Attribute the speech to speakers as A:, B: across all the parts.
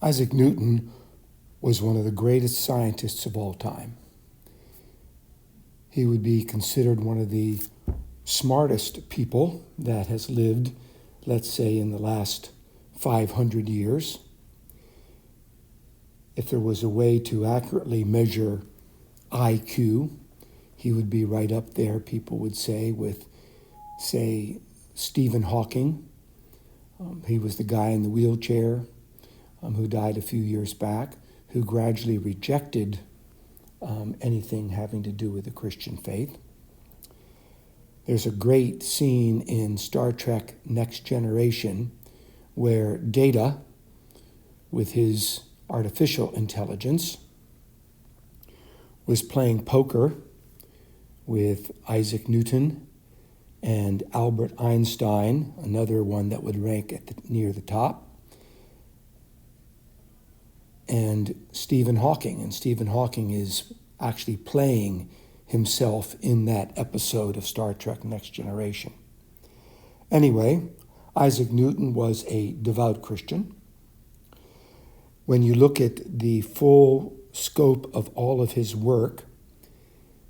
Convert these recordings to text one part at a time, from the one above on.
A: Isaac Newton was one of the greatest scientists of all time. He would be considered one of the smartest people that has lived, let's say, in the last 500 years. If there was a way to accurately measure IQ, he would be right up there, people would say, with, say, Stephen Hawking. He was the guy in the wheelchair who died a few years back, who gradually rejected anything having to do with the Christian faith. There's a great scene in Star Trek Next Generation where Data, with his artificial intelligence, was playing poker with Isaac Newton and Albert Einstein, another one that would rank near the top, and Stephen Hawking. And Stephen Hawking is actually playing himself in that episode of Star Trek Next Generation. Anyway, Isaac Newton was a devout Christian. When you look at the full scope of all of his work,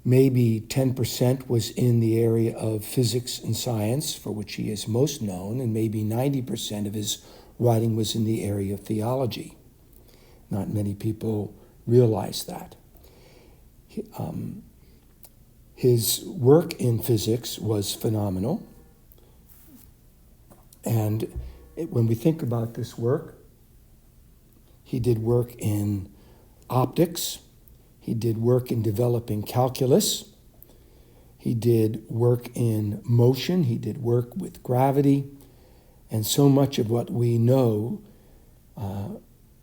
A: maybe 10% was in the area of physics and science, for which he is most known, and maybe 90% of his writing was in the area of theology. Not many people realize that. His work in physics was phenomenal. And when we think about this work, he did work in optics. He did work in developing calculus. He did work in motion. He did work with gravity. And so much of what we know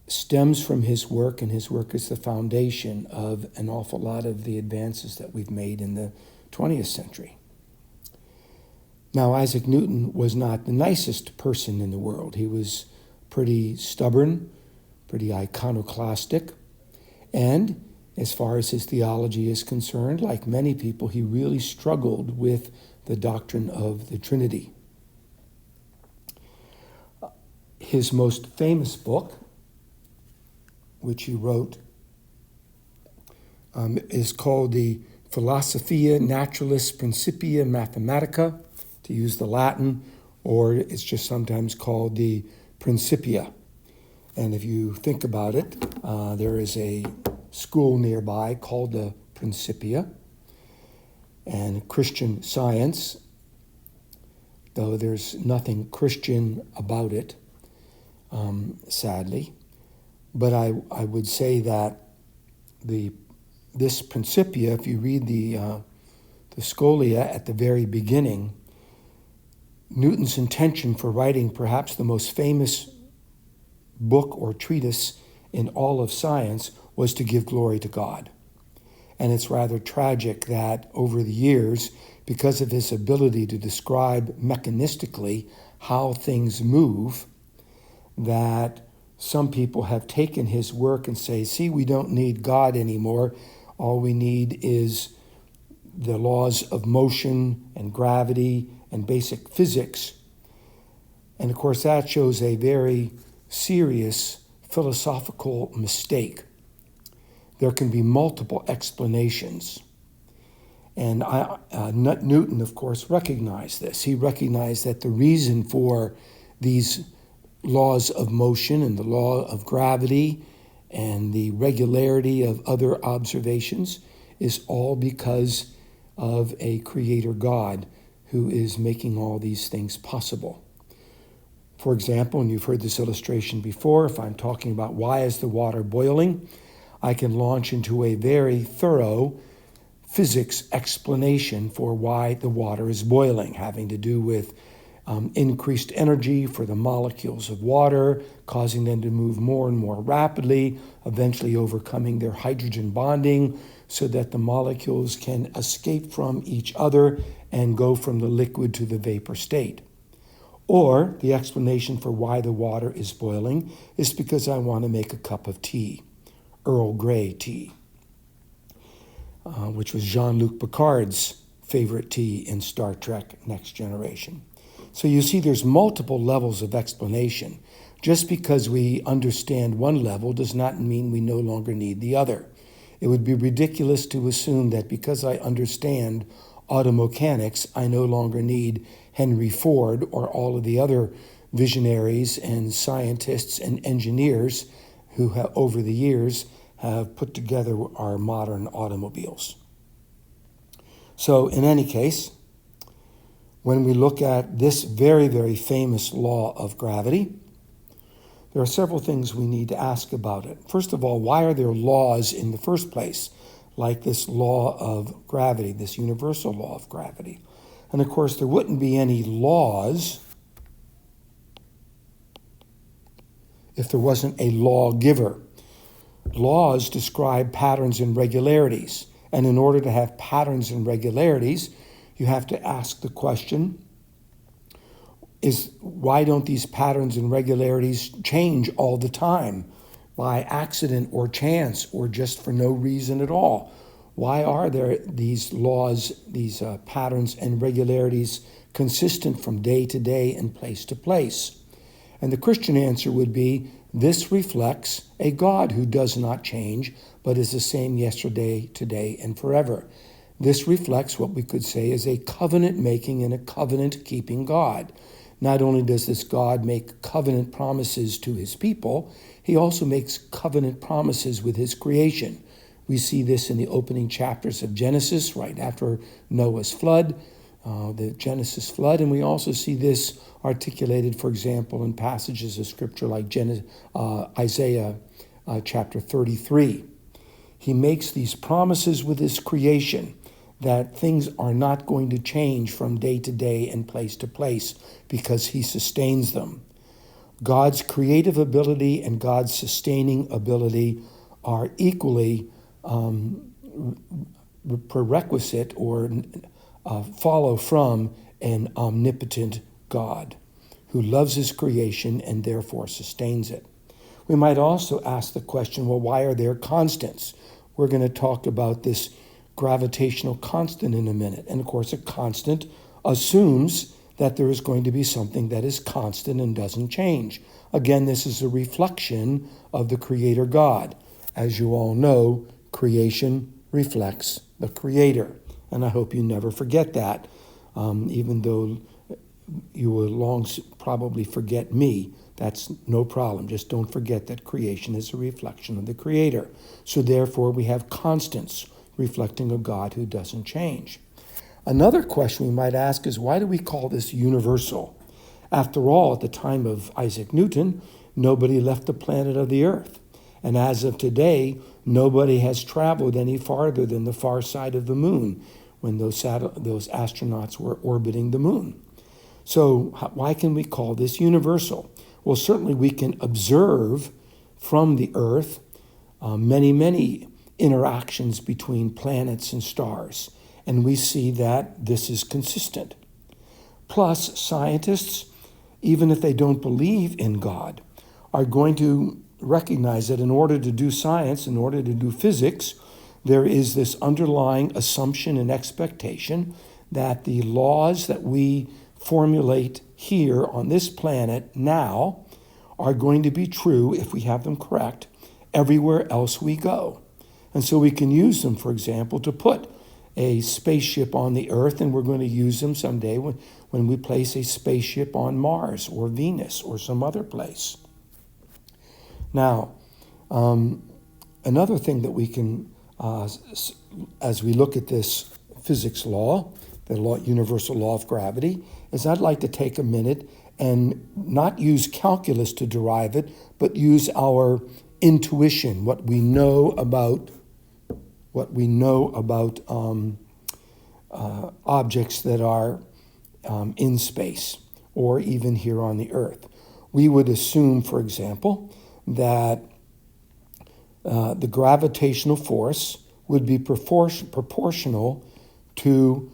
A: stems from his work, and his work is the foundation of an awful lot of the advances that we've made in the 20th century. Now, Isaac Newton was not the nicest person in the world. He was pretty stubborn, pretty iconoclastic, and as far as his theology is concerned, like many people, he really struggled with the doctrine of the Trinity. His most famous book, which he wrote, is called the Philosophia Naturalis Principia Mathematica, to use the Latin, or it's just sometimes called the Principia. And if you think about it, there is a school nearby called the Principia. And Christian Science, though there's nothing Christian about it, sadly. But I would say that this Principia, if you read the Scholia at the very beginning, Newton's intention for writing perhaps the most famous book or treatise in all of science was to give glory to God. And it's rather tragic that over the years, because of his ability to describe mechanistically how things move, that some people have taken his work and say, see, we don't need God anymore. All we need is the laws of motion and gravity and basic physics. And of course, that shows a very serious philosophical mistake. There can be multiple explanations. And Newton, of course, recognized this. He recognized that the reason for these laws of motion and the law of gravity and the regularity of other observations is all because of a creator God who is making all these things possible. For example, and you've heard this illustration before, if I'm talking about why is the water boiling, I can launch into a very thorough physics explanation for why the water is boiling, having to do with increased energy for the molecules of water, causing them to move more and more rapidly, eventually overcoming their hydrogen bonding so that the molecules can escape from each other and go from the liquid to the vapor state. Or the explanation for why the water is boiling is because I want to make a cup of tea, Earl Grey tea, which was Jean-Luc Picard's favorite tea in Star Trek Next Generation. So you see there's multiple levels of explanation, Just because we understand one level does not mean we no longer need the other. It would be ridiculous to assume that because I understand automechanics, I no longer need Henry Ford or all of the other visionaries and scientists and engineers who have, over the years, have put together our modern automobiles. So in any case, when we look at this very, very famous law of gravity, there are several things we need to ask about it. First of all, why are there laws in the first place, like this law of gravity, this universal law of gravity? And of course, there wouldn't be any laws if there wasn't a lawgiver. Laws describe patterns and regularities. And in order to have patterns and regularities, you have to ask the question, why don't these patterns and regularities change all the time by accident or chance or just for no reason at all? Why are there these laws, these patterns and regularities consistent from day to day and place to place? And the Christian answer would be, this reflects a God who does not change, but is the same yesterday, today, and forever. This reflects what we could say is a covenant-making and a covenant-keeping God. Not only does this God make covenant promises to his people, he also makes covenant promises with his creation. We see this in the opening chapters of Genesis, right after Noah's flood, the Genesis flood, and we also see this articulated, for example, in passages of Scripture like Isaiah chapter 33. He makes these promises with his creation that things are not going to change from day to day and place to place because he sustains them. God's creative ability and God's sustaining ability are equally prerequisite or follow from an omnipotent God who loves his creation and therefore sustains it. We might also ask the question, well, why are there constants? We're going to talk about this gravitational constant in a minute. And of course, a constant assumes that there is going to be something that is constant and doesn't change. Again, this is a reflection of the Creator God. As you all know, creation reflects the Creator. And I hope you never forget that, even though you will probably forget me. That's no problem. Just don't forget that creation is a reflection of the Creator. So therefore, we have constants reflecting a God who doesn't change. Another question we might ask is, why do we call this universal? After all, at the time of Isaac Newton, nobody left the planet of the Earth. And as of today, nobody has traveled any farther than the far side of the moon when those astronauts were orbiting the moon. So why can we call this universal? Well, certainly we can observe from the Earth many interactions between planets and stars, and we see that this is consistent. Plus, scientists, even if they don't believe in God, are going to recognize that in order to do science, in order to do physics, there is this underlying assumption and expectation that the laws that we formulate here on this planet now are going to be true, if we have them correct, everywhere else we go. And so we can use them, for example, to put a spaceship on the Earth, and we're going to use them someday when we place a spaceship on Mars or Venus or some other place. Now, another thing that we can, as we look at this physics law, the universal law of gravity, is I'd like to take a minute and not use calculus to derive it, but use our intuition, what we know about objects that are in space or even here on the Earth. We would assume, for example, that the gravitational force would be proportional to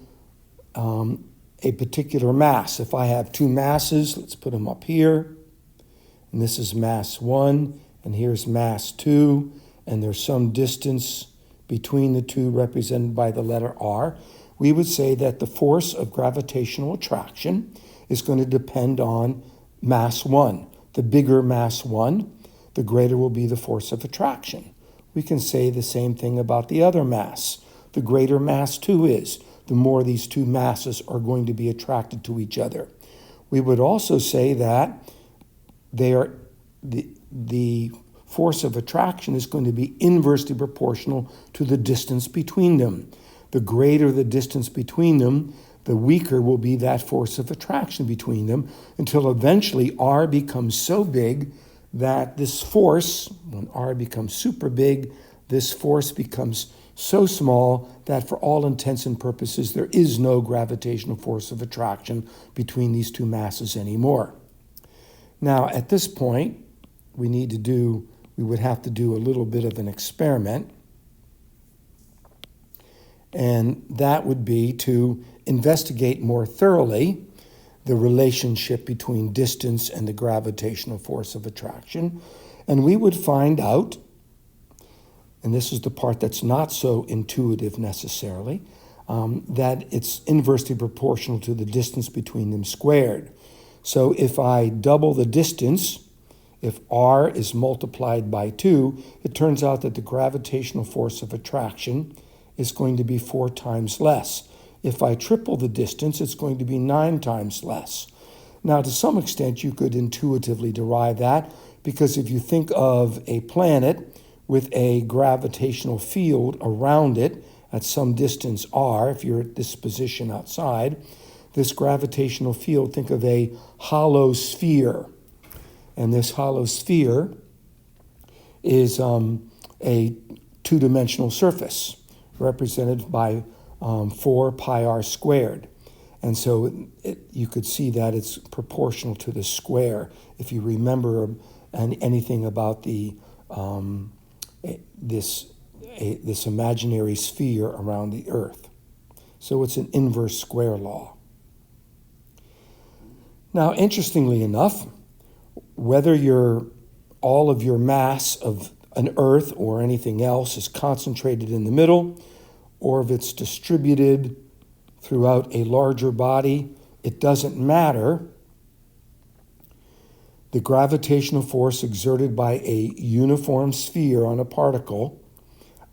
A: a particular mass. If I have two masses, let's put them up here, and this is mass 1, and here's mass 2, and there's some distance between the two represented by the letter R, we would say that the force of gravitational attraction is going to depend on mass 1. the bigger mass 1, the greater will be the force of attraction. We can say the same thing about the other mass. The greater mass 2 is, the more these two masses are going to be attracted to each other. We would also say that the force of attraction is going to be inversely proportional to the distance between them. The greater the distance between them, the weaker will be that force of attraction between them, until eventually R becomes so big that this force, when R becomes super big, this force becomes so small that for all intents and purposes, there is no gravitational force of attraction between these two masses anymore. Now, at this point, we would have to do a little bit of an experiment, and that would be to investigate more thoroughly the relationship between distance and the gravitational force of attraction. And we would find out, and this is the part that's not so intuitive necessarily, that it's inversely proportional to the distance between them squared. So if I double the distance, if R is multiplied by 2, it turns out that the gravitational force of attraction is going to be 4 times less. If I triple the distance, it's going to be 9 times less. Now, to some extent, you could intuitively derive that, because if you think of a planet with a gravitational field around it at some distance r, if you're at this position outside, this gravitational field, think of a hollow sphere. And this hollow sphere is a two-dimensional surface represented by 4 pi r squared. And so you could see that it's proportional to the square if you remember anything about this imaginary sphere around the Earth. So it's an inverse square law. Now, interestingly enough, whether all of your mass of an Earth or anything else is concentrated in the middle, or if it's distributed throughout a larger body, it doesn't matter. The gravitational force exerted by a uniform sphere on a particle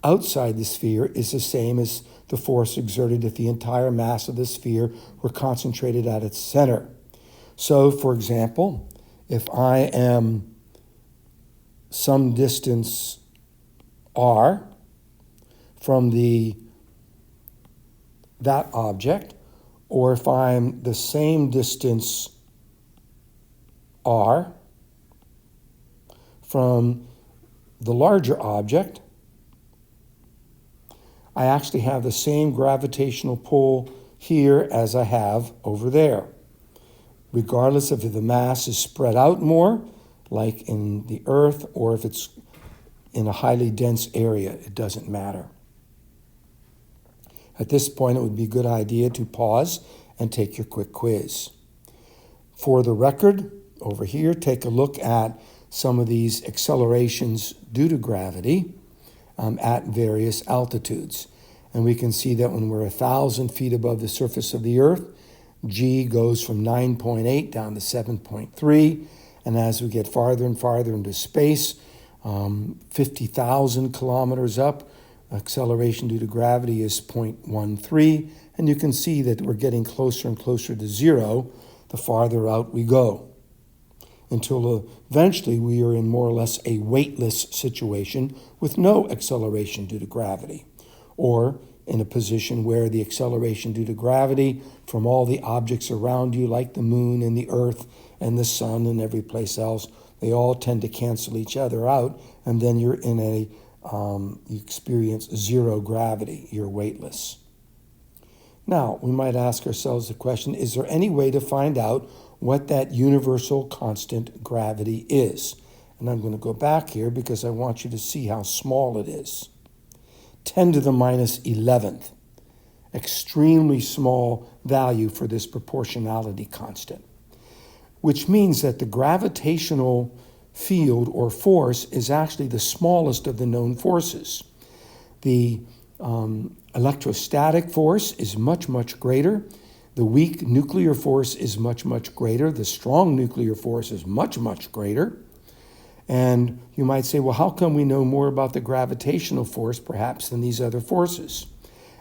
A: outside the sphere is the same as the force exerted if the entire mass of the sphere were concentrated at its center. So, for example, if I am some distance r from that object, or if I'm the same distance r from the larger object, I actually have the same gravitational pull here as I have over there, regardless of if the mass is spread out more, like in the Earth, or if it's in a highly dense area. It doesn't matter. At this point, it would be a good idea to pause and take your quick quiz. For the record, over here, take a look at some of these accelerations due to gravity at various altitudes. And we can see that when we're 1,000 feet above the surface of the Earth, G goes from 9.8 down to 7.3. And as we get farther and farther into space, 50,000 kilometers up, acceleration due to gravity is 0.13. And you can see that we're getting closer and closer to zero the farther out we go, until eventually we are in more or less a weightless situation with no acceleration due to gravity, or in a position where the acceleration due to gravity from all the objects around you, like the moon and the Earth and the sun and every place else, they all tend to cancel each other out, and then you're in you experience zero gravity, you're weightless. Now, we might ask ourselves the question, is there any way to find out what that universal constant gravity is? And I'm going to go back here because I want you to see how small it is. 10 to the minus 11th, extremely small value for this proportionality constant, which means that the gravitational field or force is actually the smallest of the known forces. The electrostatic force is much, much greater. The weak nuclear force is much, much greater. The strong nuclear force is much, much greater. And you might say, well, how come we know more about the gravitational force perhaps than these other forces?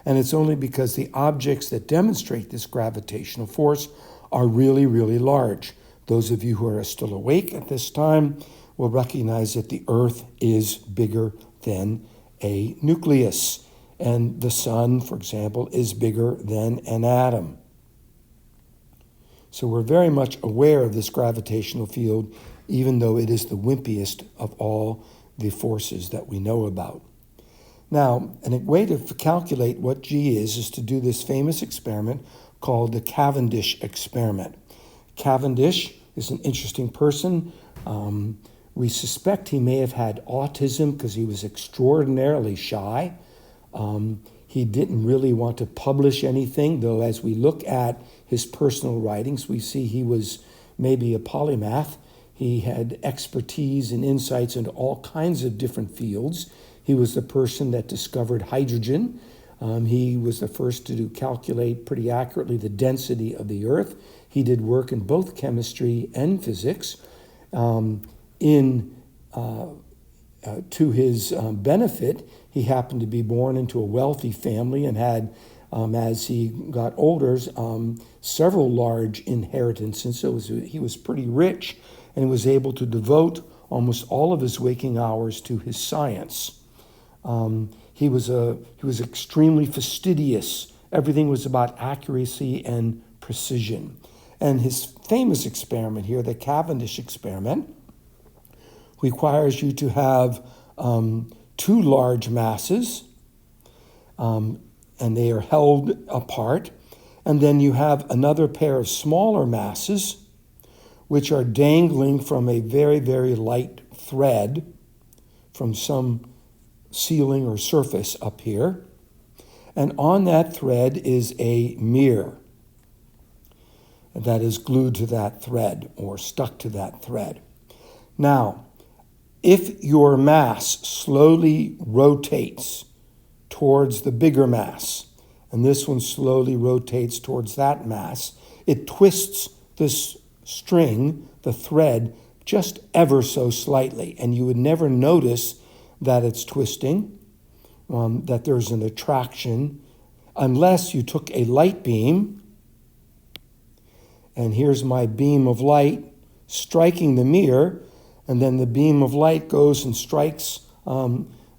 A: And it's only because the objects that demonstrate this gravitational force are really, really large. Those of you who are still awake at this time will recognize that the Earth is bigger than a nucleus. And the sun, for example, is bigger than an atom. So we're very much aware of this gravitational field, even though it is the wimpiest of all the forces that we know about. Now, a way to calculate what G is to do this famous experiment called the Cavendish experiment. Cavendish is an interesting person. We suspect he may have had autism because he was extraordinarily shy. He didn't really want to publish anything, though as we look at his personal writings, we see he was maybe a polymath. He had expertise and insights into all kinds of different fields. He was the person that discovered hydrogen. He was the first to calculate pretty accurately the density of the Earth. He did work in both chemistry and physics. To his benefit, he happened to be born into a wealthy family and had, as he got older, several large inheritances. So he was pretty rich and was able to devote almost all of his waking hours to his science. He was extremely fastidious. Everything was about accuracy and precision. And his famous experiment here, the Cavendish experiment, requires you to have two large masses, and they are held apart. And then you have another pair of smaller masses, which are dangling from a very, very light thread from some ceiling or surface up here. And on that thread is a mirror that is glued to that thread or stuck to that thread. Now, if your mass slowly rotates towards the bigger mass, and this one slowly rotates towards that mass, it twists this string, the thread, just ever so slightly, and you would never notice that it's twisting, that there's an attraction, unless you took a light beam, and here's my beam of light striking the mirror, and then the beam of light goes and strikes,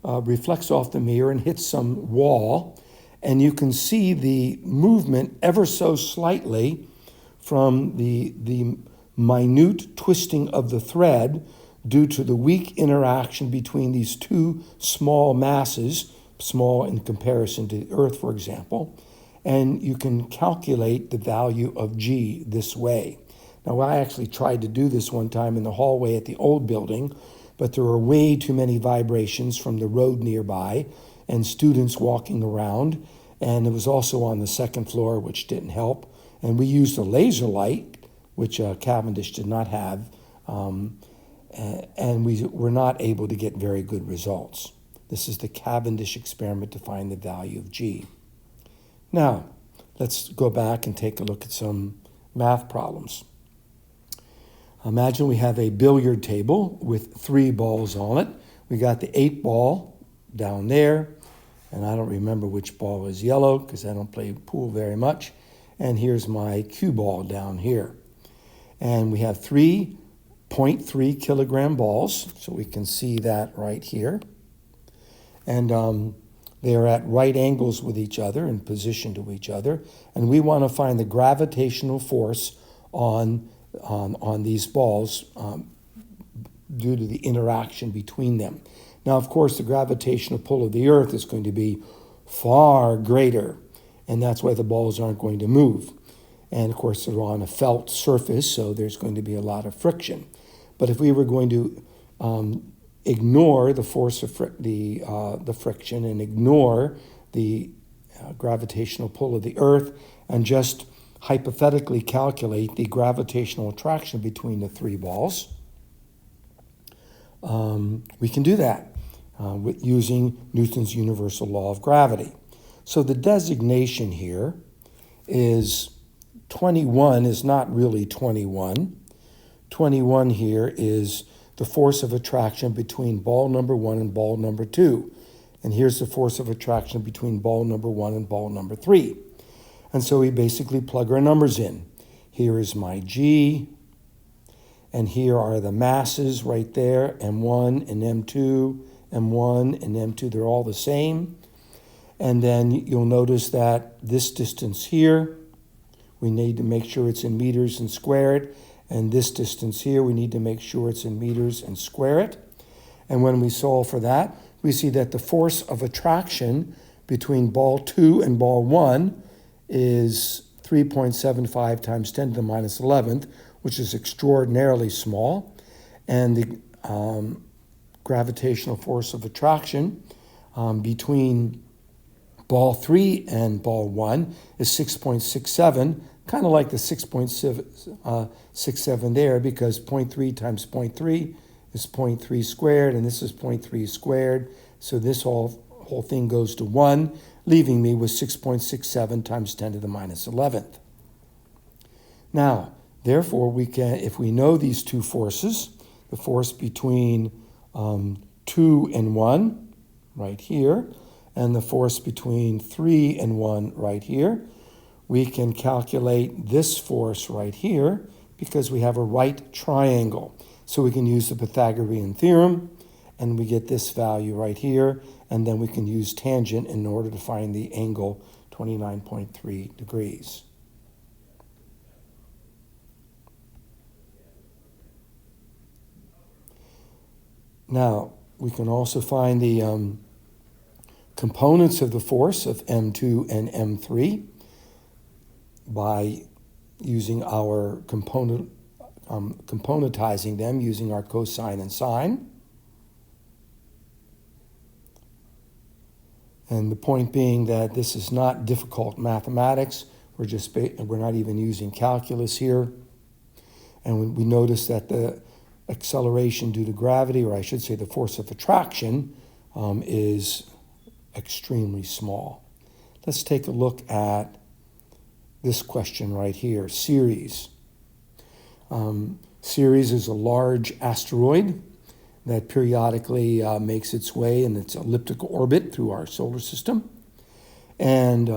A: reflects off the mirror and hits some wall, and you can see the movement ever so slightly from the minute twisting of the thread due to the weak interaction between these two small masses, small in comparison to the Earth, for example, and you can calculate the value of G this way. Now, I actually tried to do this one time in the hallway at the old building, but there were way too many vibrations from the road nearby and students walking around, and it was also on the second floor, which didn't help. And we used a laser light, which Cavendish did not have, and we were not able to get very good results. This is the Cavendish experiment to find the value of G. Now, let's go back and take a look at some math problems. Imagine we have a billiard table with 3 balls on it. We got the 8 ball down there, and I don't remember which ball is yellow because I don't play pool very much. And here's my cue ball down here. And we have 3.3 kilogram balls, so we can see that right here. And they are at right angles with each other in position to each other. And we want to find the gravitational force on these balls due to the interaction between them. Now, of course, the gravitational pull of the Earth is going to be far greater, and that's why the balls aren't going to move. And, of course, they're on a felt surface, so there's going to be a lot of friction. But if we were going to ignore the force of the friction and ignore the gravitational pull of the Earth and just hypothetically calculate the gravitational attraction between the 3 balls, we can do that using Newton's universal law of gravity. So the designation here is 21 is not really 21. 21 here is the force of attraction between ball number 1 and ball number 2. And here's the force of attraction between ball number 1 and ball number 3. And so we basically plug our numbers in. Here is my G, and here are the masses right there, M1 and M2, M1 and M2, they're all the same. And then you'll notice that this distance here, we need to make sure it's in meters and square it. And this distance here, we need to make sure it's in meters and square it. And when we solve for that, we see that the force of attraction between ball 2 and ball 1 is 3.75 times 10 to the minus 11th, which is extraordinarily small. And the gravitational force of attraction between ball 3 and ball 1 is 6.67, kind of like the 6.67 there, because 0.3 times 0.3 is 0.3 squared, and this is 0.3 squared. So this whole thing goes to 1, leaving me with 6.67 times 10 to the minus 11th. Now, therefore, we can, if we know these two forces, the force between 2 and 1 right here, and the force between 3 and 1 right here, we can calculate this force right here because we have a right triangle. So we can use the Pythagorean theorem, and we get this value right here, and then we can use tangent in order to find the angle 29.3 degrees. Now, we can also find the components of the force of M2 and M3 by using our componentizing them using our cosine and sine. And the point being that this is not difficult mathematics. We're not even using calculus here. And we notice that the acceleration due to gravity, or I should say the force of attraction, is extremely small. Let's take a look at this question right here, Ceres. Ceres is a large asteroid that periodically makes its way in its elliptical orbit through our solar system. And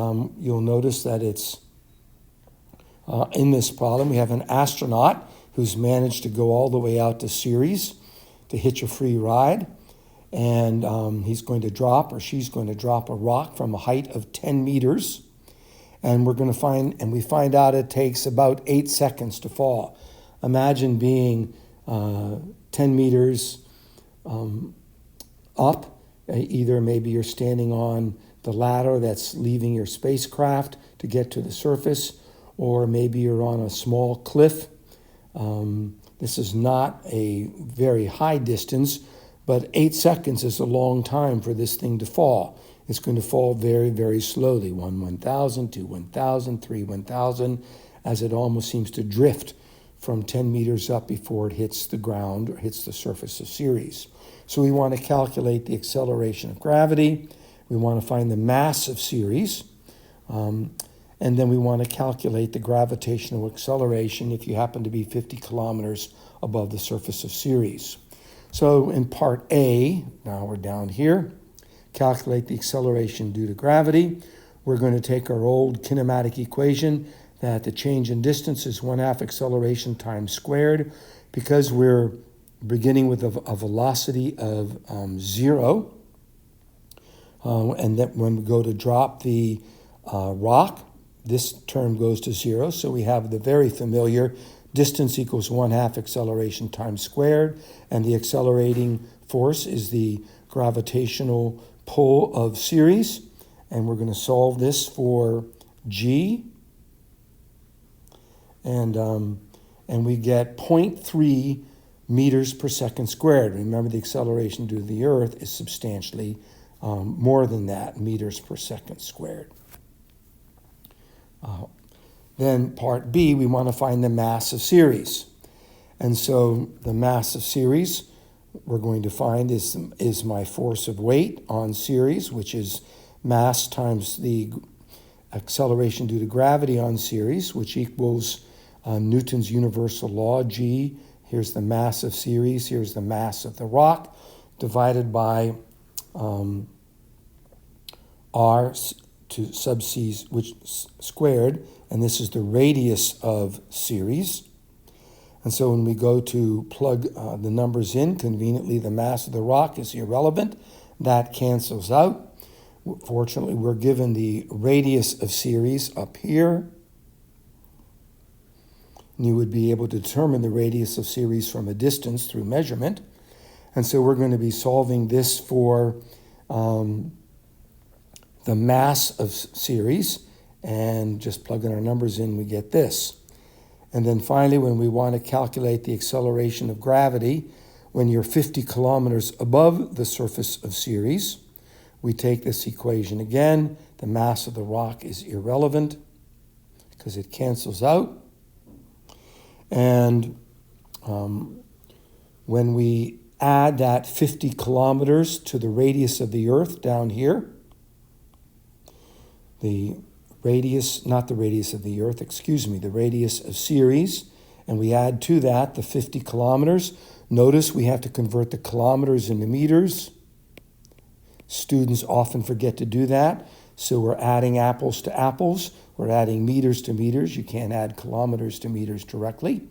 A: you'll notice that it's in this problem, we have an astronaut who's managed to go all the way out to Ceres to hitch a free ride. And he's going to drop, or she's going to drop a rock from a height of 10 meters. And we find out it takes about 8 seconds to fall. Imagine being 10 meters up. Either maybe you're standing on the ladder that's leaving your spacecraft to get to the surface, or maybe you're on a small cliff. This is not a very high distance, but 8 seconds is a long time for this thing to fall. It's going to fall very, very slowly, 1/1000, 2/1000, 3/1000, as it almost seems to drift from 10 meters up before it hits the ground or hits the surface of Ceres. So we want to calculate the acceleration of gravity. We want to find the mass of Ceres. And then we want to calculate the gravitational acceleration if you happen to be 50 kilometers above the surface of Ceres. So in part A, now we're down here, calculate the acceleration due to gravity. We're going to take our old kinematic equation that the change in distance is 1/2 acceleration times squared. Because we're beginning with a velocity of 0, and that when we go to drop the rock, this term goes to 0. So we have the very familiar distance equals 1/2 acceleration times squared, and the accelerating force is the gravitational pull of Ceres. And we're going to solve this for G. And we get 0.3 meters per second squared. Remember, the acceleration due to the Earth is substantially more than that, meters per second squared. Then part B, we want to find the mass of Ceres. And so the mass of Ceres we're going to find is my force of weight on Ceres, which is mass times the acceleration due to gravity on series, which equals Newton's universal law, G. Here's the mass of series, here's the mass of the rock, divided by R to sub c, which squared, and this is the radius of series. And so when we go to plug the numbers in, conveniently the mass of the rock is irrelevant. That cancels out. Fortunately, we're given the radius of series up here. And you would be able to determine the radius of series from a distance through measurement. And so we're going to be solving this for the mass of series, and just plug in our numbers in, we get this. And then finally, when we want to calculate the acceleration of gravity, when you're 50 kilometers above the surface of series, we take this equation again. The mass of the rock is irrelevant because it cancels out. And when we add that 50 kilometers to the radius of the Earth down here, the radius, not the radius of the Earth, the radius of series, and we add to that the 50 kilometers. Notice we have to convert the kilometers into meters. Students often forget to do that, so we're adding apples to apples. We're adding meters to meters. You can't add kilometers to meters directly.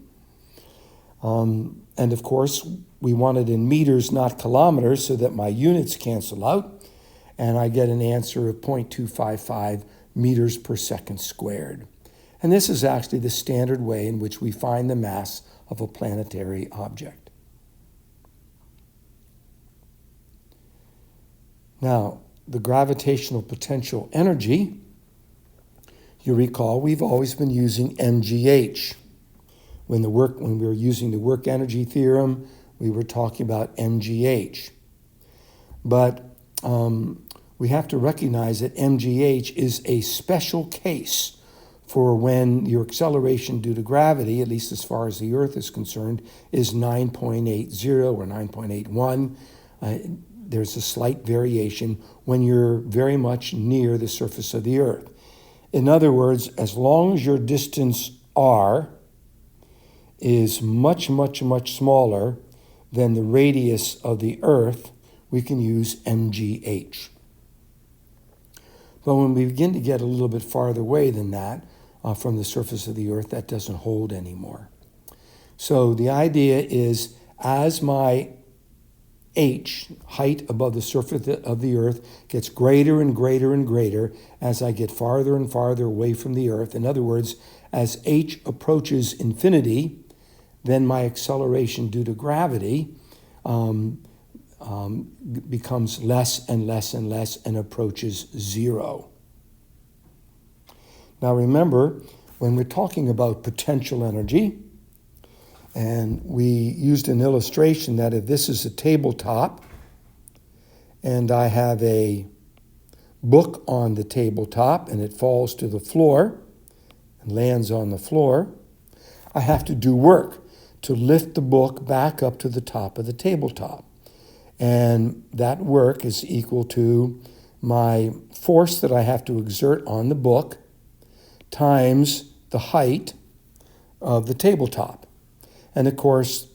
A: And of course, we want it in meters, not kilometers, so that my units cancel out, and I get an answer of 0.255 meters per second squared. And this is actually the standard way in which we find the mass of a planetary object. Now, the gravitational potential energy, you recall we've always been using mgh. When we were using the work energy theorem, we were talking about mgh. But we have to recognize that mgh is a special case for when your acceleration due to gravity, at least as far as the Earth is concerned, is 9.80 or 9.81. There's a slight variation when you're very much near the surface of the Earth. In other words, as long as your distance r is much, much, much smaller than the radius of the Earth, we can use mgh. But when we begin to get a little bit farther away than that, from the surface of the Earth, that doesn't hold anymore. So the idea is, as my h, height above the surface of the Earth, gets greater and greater and greater as I get farther and farther away from the Earth. In other words, as h approaches infinity, then my acceleration due to gravity becomes less and less and less and approaches zero. Now remember, when we're talking about potential energy, and we used an illustration that if this is a tabletop and I have a book on the tabletop and it falls to the floor and lands on the floor, I have to do work to lift the book back up to the top of the tabletop. And that work is equal to my force that I have to exert on the book times the height of the tabletop. And of course,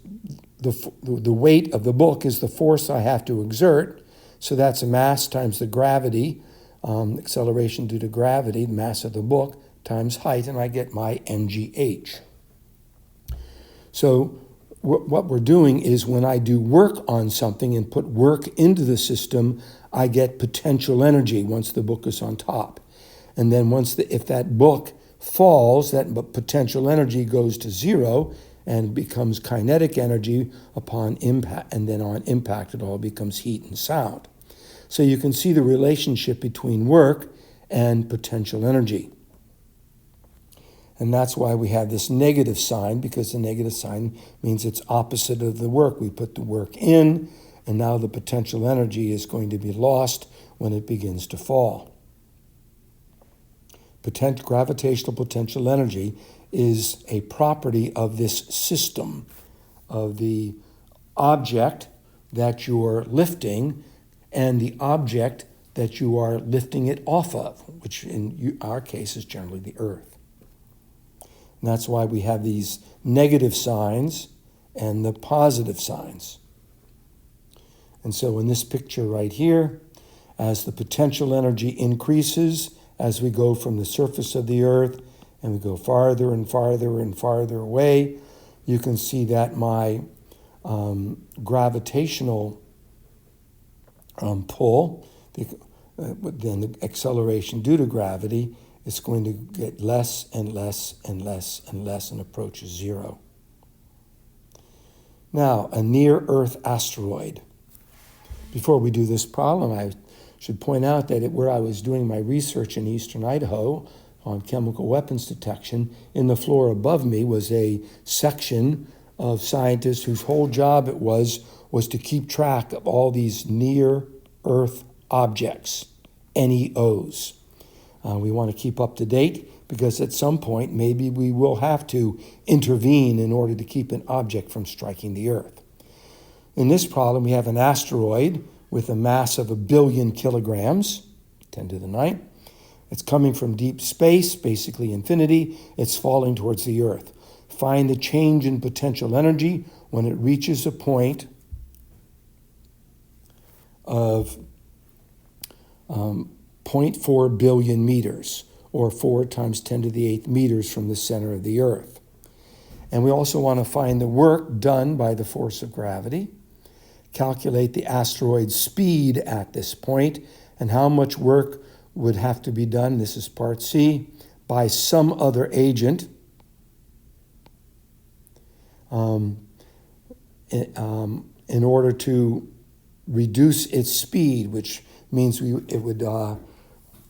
A: the weight of the book is the force I have to exert. So that's a mass times the gravity, acceleration due to gravity, the mass of the book, times height, and I get my mgh. So what we're doing is when I do work on something and put work into the system, I get potential energy once the book is on top. And then if that book falls, that potential energy goes to zero and becomes kinetic energy upon impact, and then on impact it all becomes heat and sound. So you can see the relationship between work and potential energy. And that's why we have this negative sign, because the negative sign means it's opposite of the work. We put the work in, and now the potential energy is going to be lost when it begins to fall. Gravitational potential energy is a property of this system, of the object that you're lifting and the object that you are lifting it off of, which in our case is generally the earth. And that's why we have these negative signs and the positive signs. And so in this picture right here, as the potential energy increases, as we go from the surface of the earth and we go farther and farther and farther away, you can see that my gravitational pull, then the acceleration due to gravity, is going to get less and less and less and less and approaches zero. Now, a near-Earth asteroid. Before we do this problem, I should point out that where I was doing my research in eastern Idaho on chemical weapons detection, in the floor above me was a section of scientists whose whole job it was to keep track of all these near-Earth objects, NEOs. We want to keep up to date because at some point maybe we will have to intervene in order to keep an object from striking the Earth. In this problem, we have an asteroid with a mass of 1 billion kilograms, 10 to the 9th. It's coming from deep space, basically infinity. It's falling towards the Earth. Find the change in potential energy when it reaches a point of 0.4 billion meters, or 4 times 10 to the 8th meters from the center of the Earth. And we also want to find the work done by the force of gravity, calculate the asteroid's speed at this point, and how much work would have to be done, this is part C, by some other agent in order to reduce its speed, which means it would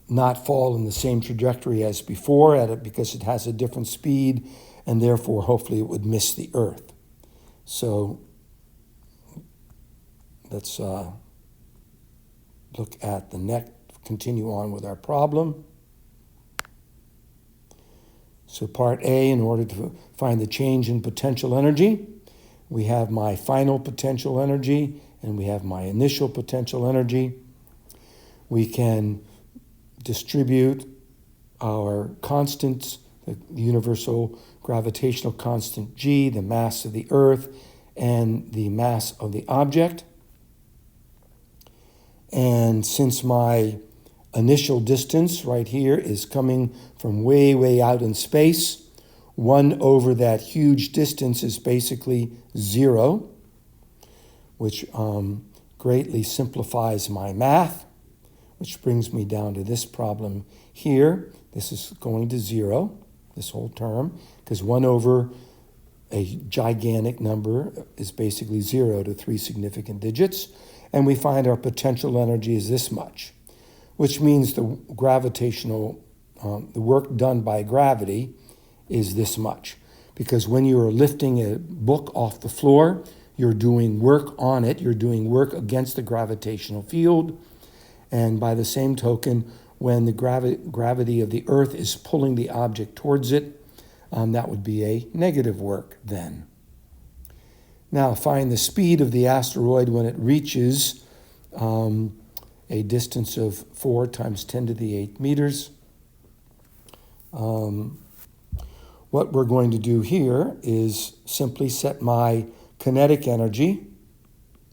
A: not fall in the same trajectory as before because it has a different speed, and therefore hopefully it would miss the Earth. So let's look at the next, continue on with our problem. So part A, in order to find the change in potential energy, we have my final potential energy and we have my initial potential energy. We can distribute our constants, the universal gravitational constant G, the mass of the Earth, and the mass of the object. And since my initial distance right here is coming from way, way out in space, 1 over that huge distance is basically 0, which greatly simplifies my math, which brings me down to this problem here. This is going to 0, this whole term, because 1 over a gigantic number is basically 0 to 3 significant digits. And we find our potential energy is this much, which means the gravitational, the work done by gravity is this much. Because when you are lifting a book off the floor, you're doing work on it, you're doing work against the gravitational field. And by the same token, when the gravity of the Earth is pulling the object towards it, that would be a negative work then. Now find the speed of the asteroid when it reaches a distance of 4 times 10 to the 8th meters. What we're going to do here is simply set my kinetic energy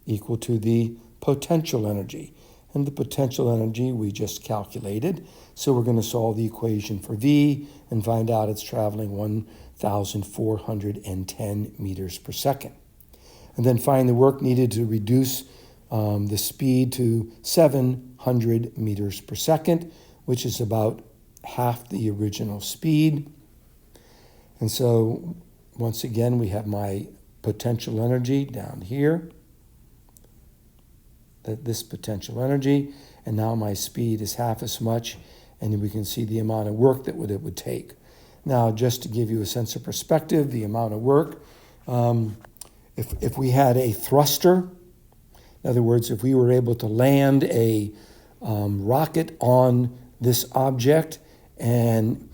A: equal to the potential energy. And the potential energy we just calculated. So we're going to solve the equation for V and find out it's traveling 1,410 meters per second. And then find the work needed to reduce the speed to 700 meters per second, which is about half the original speed. And so once again, we have my potential energy down here, this potential energy, and now my speed is half as much, and we can see the amount of work that it would take. Now, just to give you a sense of perspective, the amount of work, if we had a thruster, in other words, if we were able to land a rocket on this object and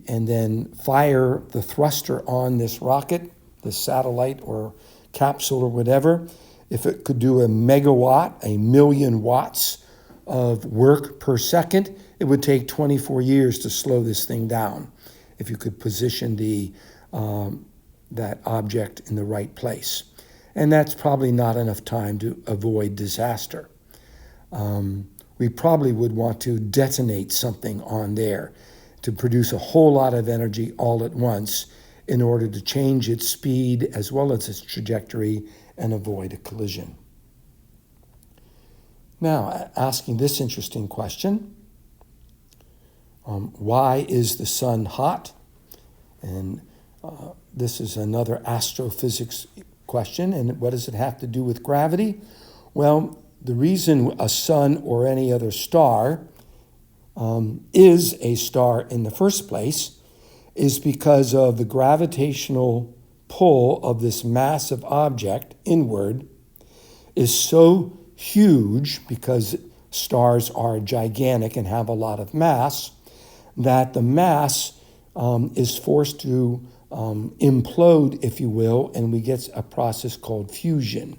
A: then fire the thruster on this rocket, this satellite or capsule or whatever, if it could do a megawatt, 1,000,000 watts of work per second, it would take 24 years to slow this thing down if you could position that object in the right place. And that's probably not enough time to avoid disaster. We probably would want to detonate something on there to produce a whole lot of energy all at once in order to change its speed as well as its trajectory and avoid a collision. Now, asking this interesting question, why is the sun hot? And this is another astrophysics question, and what does it have to do with gravity? Well, the reason a sun or any other star is a star in the first place is because of the gravitational pull of this massive object inward is so huge, because stars are gigantic and have a lot of mass, that the mass is forced to implode, if you will, and we get a process called fusion.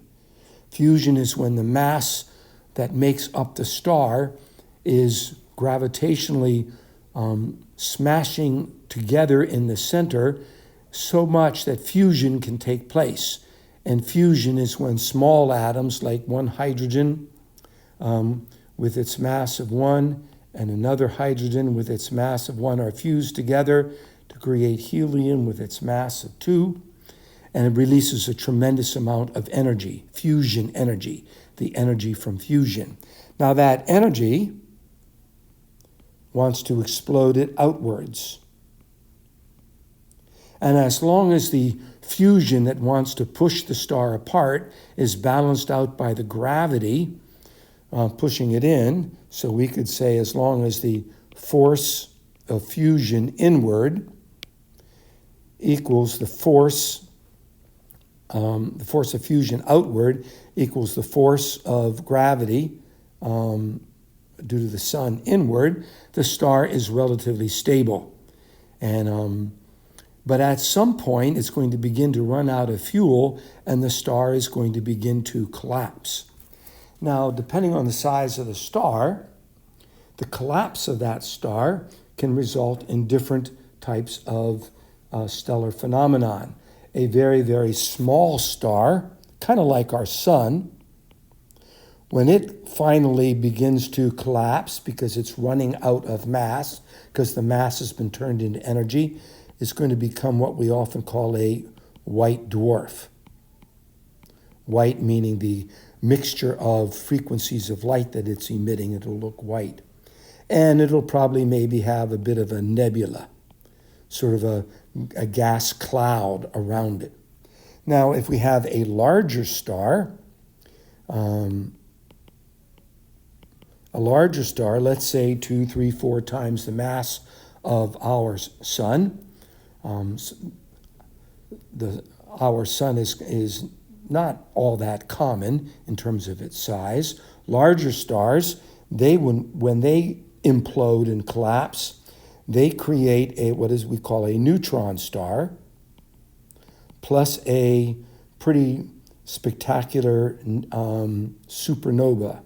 A: Fusion is when the mass that makes up the star is gravitationally smashing together in the center so much that fusion can take place. And fusion is when small atoms, like one hydrogen with its mass of 1 and another hydrogen with its mass of 1, are fused together to create helium with its mass of 2. And it releases a tremendous amount of energy, fusion energy, the energy from fusion. Now that energy wants to explode it outwards. And as long as the fusion that wants to push the star apart is balanced out by the gravity pushing it in, so we could say as long as the force of fusion inward equals the force of fusion outward equals the force of gravity due to the sun inward, the star is relatively stable. But at some point, it's going to begin to run out of fuel, and the star is going to begin to collapse. Now, depending on the size of the star, the collapse of that star can result in different types of stellar phenomenon. A very, very small star, kind of like our sun, when it finally begins to collapse because it's running out of mass, because the mass has been turned into energy, it's going to become what we often call a white dwarf. White meaning the mixture of frequencies of light that it's emitting, it'll look white. And it'll probably maybe have a bit of a nebula, sort of a gas cloud around it. Now, if we have a larger star, let's say 2, 3, 4 times the mass of our sun. Our sun is not all that common in terms of its size. Larger stars, when they implode and collapse, they create what we call a neutron star, plus a pretty spectacular supernova.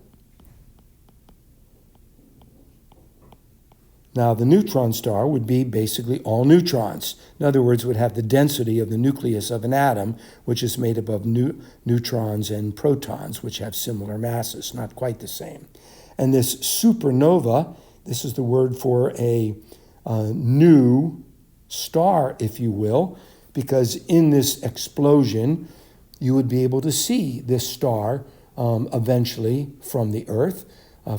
A: Now, the neutron star would be basically all neutrons. In other words, would have the density of the nucleus of an atom, which is made up of neutrons and protons, which have similar masses, not quite the same. And this supernova, this is the word for a new star, if you will, because in this explosion, you would be able to see this star eventually from the Earth.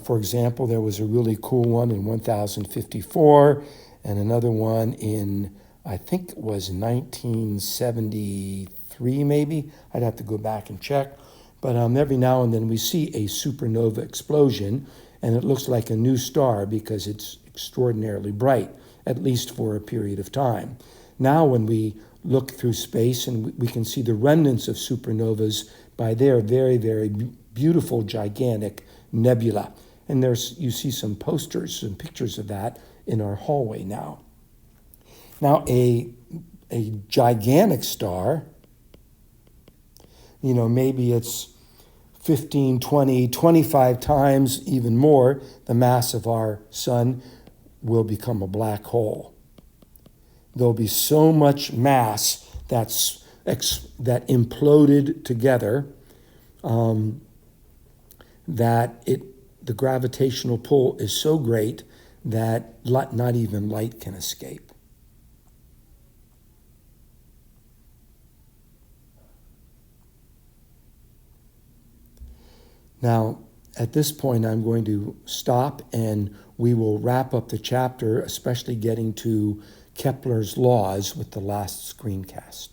A: For example, there was a really cool one in 1054 and another one in, I think it was 1973 maybe. I'd have to go back and check. But every now and then we see a supernova explosion, and it looks like a new star because it's extraordinarily bright, at least for a period of time. Now when we look through space and we can see the remnants of supernovas by their very, very beautiful, gigantic nebula. And you see some posters and pictures of that in our hallway now. Now, a gigantic star, maybe it's 15, 20, 25 times, even more, the mass of our sun will become a black hole. There'll be so much mass that imploded together that the gravitational pull is so great that not even light can escape. Now, at this point, I'm going to stop and we will wrap up the chapter, especially getting to Kepler's laws with the last screencast.